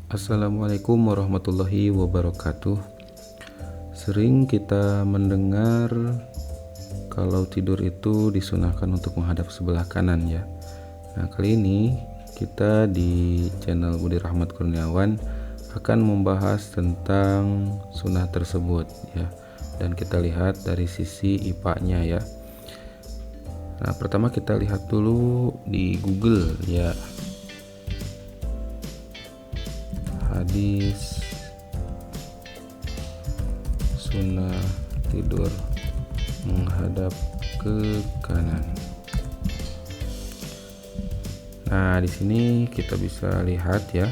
Assalamualaikum warahmatullahi wabarakatuh. Sering kita mendengar kalau tidur itu disunahkan untuk menghadap sebelah kanan ya. Nah, kali ini kita di channel Budi Rahmat Kurniawan akan membahas tentang sunnah tersebut ya. Dan kita lihat dari sisi IPA-nya ya. Nah, pertama kita lihat dulu di Google ya. Hadis sunnah tidur menghadap ke kanan. Nah, di sini kita bisa lihat ya,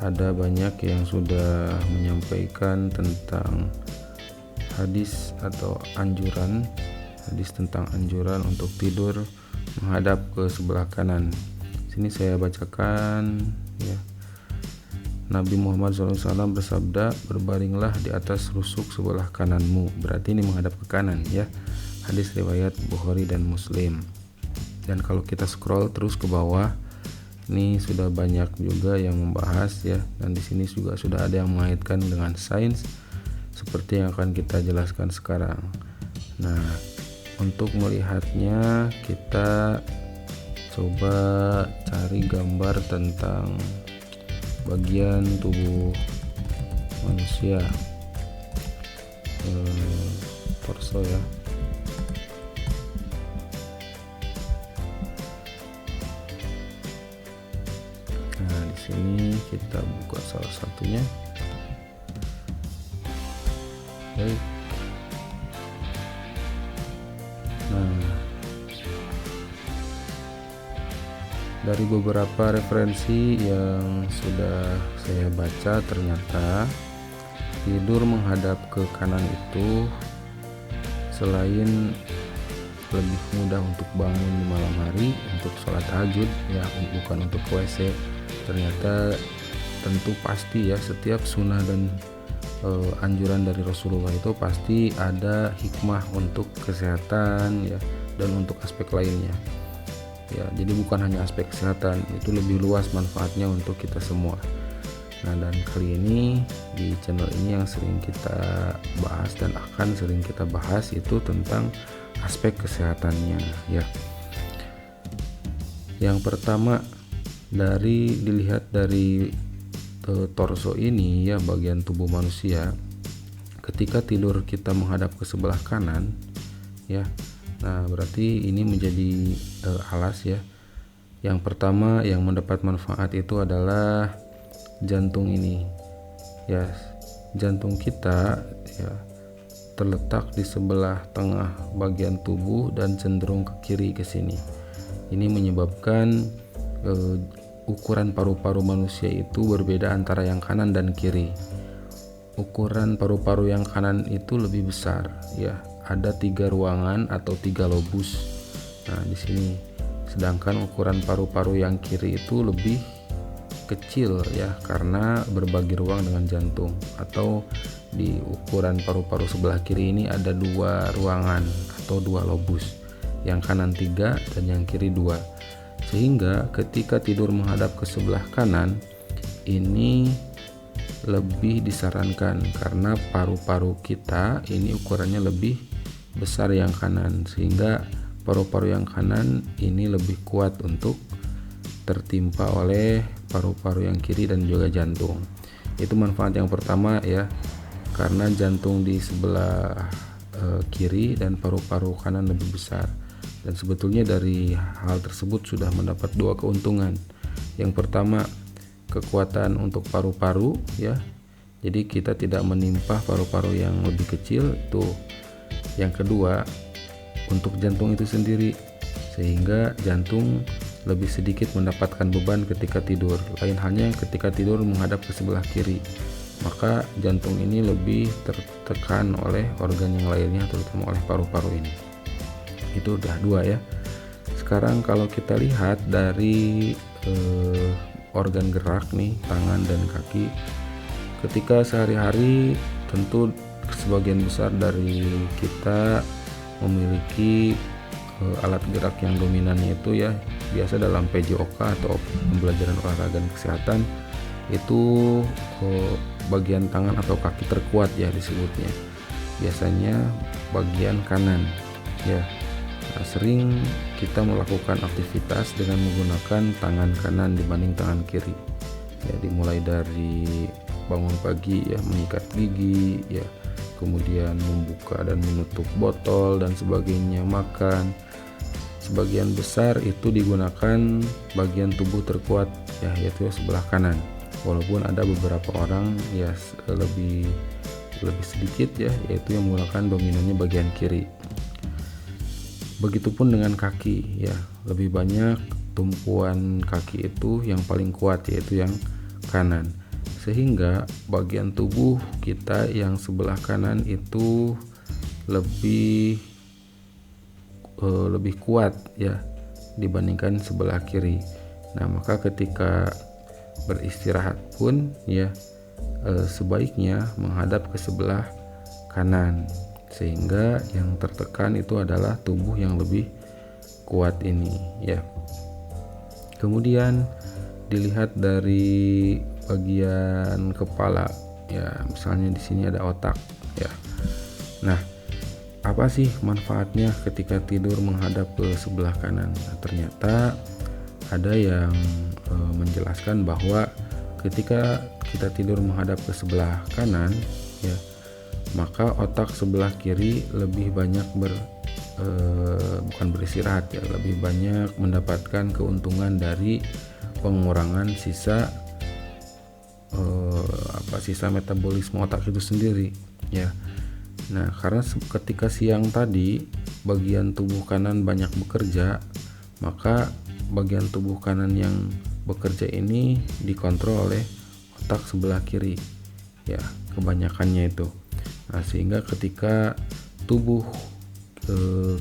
ada banyak yang sudah menyampaikan tentang hadis atau anjuran, hadis tentang anjuran untuk tidur menghadap ke sebelah kanan. Sini saya bacakan ya. Nabi Muhammad SAW bersabda, berbaringlah di atas rusuk sebelah kananmu. Berarti ini menghadap ke kanan ya. Hadis riwayat Bukhari dan Muslim. Dan kalau kita scroll terus ke bawah, ini sudah banyak juga yang membahas ya. Dan di sini juga sudah ada yang mengaitkan dengan sains seperti yang akan kita jelaskan sekarang. Nah, untuk melihatnya kita coba cari gambar tentang bagian tubuh manusia, torso ya. Nah, di sini kita buka salah satunya. Baik. Nah, dari beberapa referensi yang sudah saya baca, ternyata tidur menghadap ke kanan itu selain lebih mudah untuk bangun di malam hari untuk sholat tahajud ya, bukan untuk WC, ternyata tentu pasti ya, setiap sunnah dan anjuran dari Rasulullah itu pasti ada hikmah untuk kesehatan ya, dan untuk aspek lainnya ya. Jadi bukan hanya aspek kesehatan, itu lebih luas manfaatnya untuk kita semua. Nah, dan kali ini di channel ini yang sering kita bahas dan akan sering kita bahas itu tentang aspek kesehatannya ya. Yang pertama, dilihat dari torso ini ya, bagian tubuh manusia, ketika tidur kita menghadap ke sebelah kanan ya. Nah, berarti ini menjadi alas ya. Yang pertama yang mendapat manfaat itu adalah jantung ini ya. Jantung kita ya terletak di sebelah tengah bagian tubuh dan cenderung ke kiri ke sini. Ini menyebabkan ukuran paru-paru manusia itu berbeda antara yang kanan dan kiri. Ukuran paru-paru yang kanan itu lebih besar ya. Ada 3 ruangan atau 3 lobus. Nah, di sini. Sedangkan ukuran paru-paru yang kiri itu lebih kecil ya, karena berbagi ruang dengan jantung. Atau di ukuran paru-paru sebelah kiri ini ada 2 ruangan atau 2 lobus. Yang kanan 3 dan yang kiri 2. Sehingga ketika tidur menghadap ke sebelah kanan, ini lebih disarankan karena paru-paru kita ini ukurannya lebih besar yang kanan, sehingga paru-paru yang kanan ini lebih kuat untuk tertimpa oleh paru-paru yang kiri dan juga jantung. Itu manfaat yang pertama ya, karena jantung di sebelah kiri dan paru-paru kanan lebih besar. Dan sebetulnya dari hal tersebut sudah mendapat 2 keuntungan. Yang pertama, kekuatan untuk paru-paru ya. Jadi kita tidak menimpa paru-paru yang lebih kecil itu. Yang kedua, untuk jantung itu sendiri, sehingga jantung lebih sedikit mendapatkan beban ketika tidur. Lain halnya ketika tidur menghadap ke sebelah kiri, maka jantung ini lebih tertekan oleh organ yang lainnya, terutama oleh paru-paru ini. Itu udah 2 ya. Sekarang kalau kita lihat dari organ gerak nih, tangan dan kaki, ketika sehari-hari tentu sebagian besar dari kita memiliki alat gerak yang dominannya itu ya, biasa dalam PJOK atau pembelajaran olahraga dan kesehatan itu bagian tangan atau kaki terkuat ya disebutnya. Biasanya bagian kanan ya. Nah, sering kita melakukan aktivitas dengan menggunakan tangan kanan dibanding tangan kiri. Ya, dimulai dari bangun pagi ya, menyikat gigi ya, kemudian membuka dan menutup botol dan sebagainya, makan. Sebagian besar itu digunakan bagian tubuh terkuat ya, yaitu sebelah kanan. Walaupun ada beberapa orang ya lebih sedikit ya, yaitu yang menggunakan dominannya bagian kiri. Begitupun dengan kaki ya, lebih banyak tumpuan kaki itu yang paling kuat, yaitu yang kanan. Sehingga bagian tubuh kita yang sebelah kanan itu lebih kuat ya dibandingkan sebelah kiri. Nah, maka ketika beristirahat pun ya sebaiknya menghadap ke sebelah kanan, sehingga yang tertekan itu adalah tubuh yang lebih kuat ini ya. Kemudian dilihat dari bagian kepala ya, misalnya di sini ada otak ya. Nah, apa sih manfaatnya ketika tidur menghadap ke sebelah kanan? Nah, ternyata ada yang menjelaskan bahwa ketika kita tidur menghadap ke sebelah kanan ya, maka otak sebelah kiri lebih banyak bukan beristirahat ya, lebih banyak mendapatkan keuntungan dari pengurangan sisa metabolisme otak itu sendiri ya. Nah, karena ketika siang tadi bagian tubuh kanan banyak bekerja, maka bagian tubuh kanan yang bekerja ini dikontrol oleh otak sebelah kiri ya, kebanyakannya itu. Nah, sehingga ketika tubuh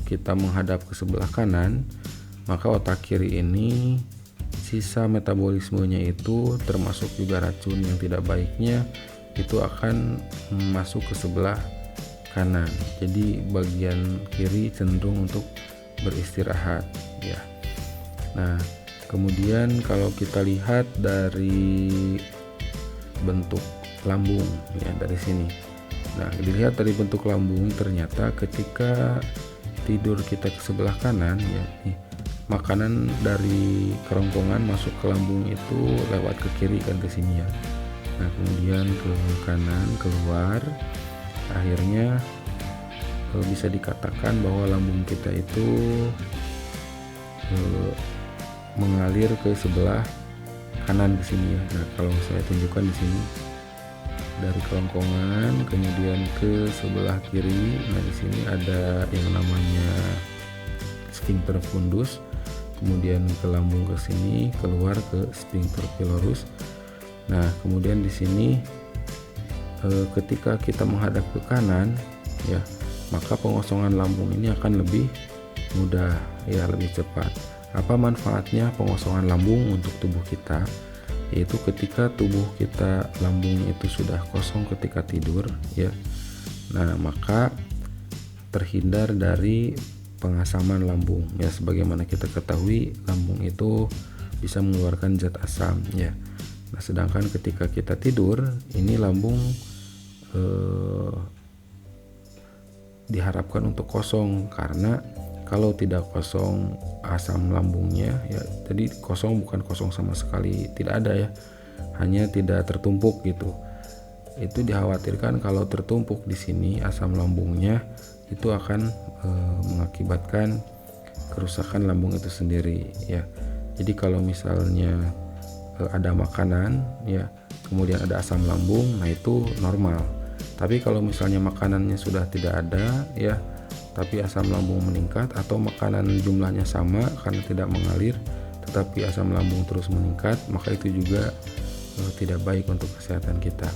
kita menghadap ke sebelah kanan, maka otak kiri ini sisa metabolismenya itu, termasuk juga racun yang tidak baiknya, itu akan masuk ke sebelah kanan. Jadi bagian kiri cenderung untuk beristirahat ya. Nah, kemudian kalau kita lihat dari bentuk lambung ya, dari sini. Nah, dilihat dari bentuk lambung, ternyata ketika tidur kita ke sebelah kanan ya, makanan dari kerongkongan masuk ke lambung itu lewat ke kiri kan, ke sini ya. Nah, kemudian ke kanan keluar, akhirnya bisa dikatakan bahwa lambung kita itu mengalir ke sebelah kanan ke sini ya. Nah, kalau saya tunjukkan di sini, dari kerongkongan kemudian ke sebelah kiri. Nah, di sini ada yang namanya sphincter fundus, kemudian ke lambung ke sini, keluar ke sphincter pylorus. Nah, kemudian di sini ketika kita menghadap ke kanan ya, maka pengosongan lambung ini akan lebih mudah ya, lebih cepat. Apa manfaatnya pengosongan lambung untuk tubuh kita? Yaitu ketika tubuh kita, lambungnya itu sudah kosong ketika tidur ya. Nah, maka terhindar dari pengasaman lambung ya. Sebagaimana kita ketahui, lambung itu bisa mengeluarkan zat asam ya. Nah, sedangkan ketika kita tidur, ini lambung diharapkan untuk kosong, karena kalau tidak kosong asam lambungnya ya, jadi kosong bukan kosong sama sekali, tidak ada ya, hanya tidak tertumpuk gitu. Itu dikhawatirkan kalau tertumpuk di sini asam lambungnya, itu akan mengakibatkan kerusakan lambung itu sendiri ya. Jadi kalau misalnya ada makanan ya, kemudian ada asam lambung, nah itu normal. Tapi kalau misalnya makanannya sudah tidak ada ya, tapi asam lambung meningkat, atau makanan jumlahnya sama karena tidak mengalir tetapi asam lambung terus meningkat, maka itu juga tidak baik untuk kesehatan kita.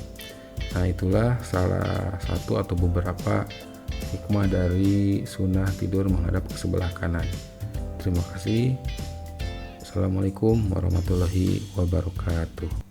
Nah, itulah salah satu atau beberapa hikmah dari sunnah tidur menghadap ke sebelah kanan. Terima kasih. Assalamualaikum warahmatullahi wabarakatuh.